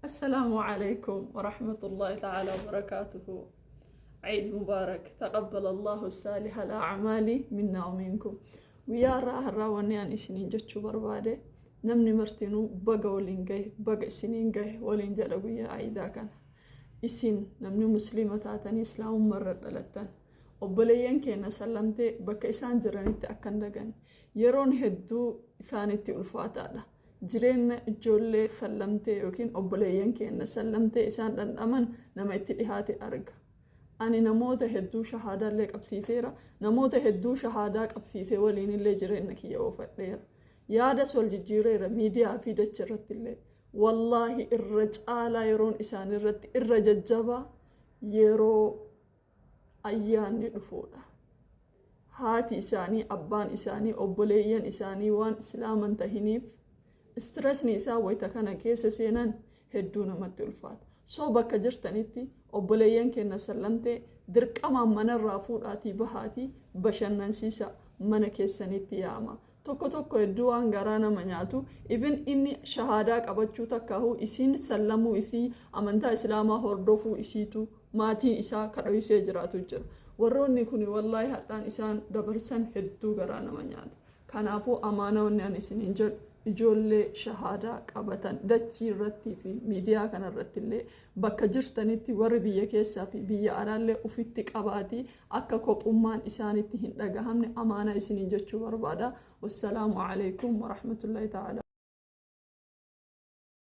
السلام عليكم ورحمة الله تعالى وبركاته. عيد مبارك، تقبل الله الصالح الأعمال منا ومنكم. ويا راه الراوني أن إسنين جتشو برباده نمني مرتنو بقى ولينجي بقى سنين جاي ولينجلقوا يا عيدا كان إسين نمني مسلمة تاتني إسلام مرة دلتان وبليين كينا سلمتي بقى إسان جراني تأكن دقان يرون هدو إسانتي ألفاتا jireenya ijoollee sallamtee yookiin obboleeyyan keenya sallamtee isaan dhandhaman nama itti dhihaate arga. Ani namoota hedduu shahaadaallee qabsiiseera, namoota hedduu shahaadaa qabsiisee waliinillee jireenya kiyya oofadheera. Yaadas wal jijjiireera miidiyaa fi dacha irrattillee. Wallaahi irra caalaa yeroon isaan irratti irra jajjabaa yeroo ayyaanni dhufuudha. Haati isaanii, abbaan isaanii, obboleeyyan isaanii waan islaaman tahiniif استرسني isaa wayta kana keessa seenan hedduu namatti ulfaata. Soo bakka jirtanitti obboleeyyan keenya sallamtee dirqamaan manarraa fuudhaatii bahaatii bashannansiisa mana keessanitti yaama. Tokko hedduu waan garaa nama nyaatu even inni shahaadaa qabachuu takkaahu isiin sallamuu isii amantaa islaamaa hordofuu isiitu maatiin isaa kadhoysee jiraatu jira. Warroonni kun wallaahi hadhaan isaan dabarsan hedduu garaa nama nyaata. Kanaafuu amaana wanni ani isiniin jedhu ijoollee shahaadaa qabatan dachii irratti fi miidiyaa kana irratti illee bakka jirtanitti warri biyya keessaa fi biyya alaallee ufitti qabaatii akka kophummaan isaanitti hin dhagahamne amaana isiniin jechuu barbaada. Wassalaamu alaikum wa rahmatullahi ta'ala.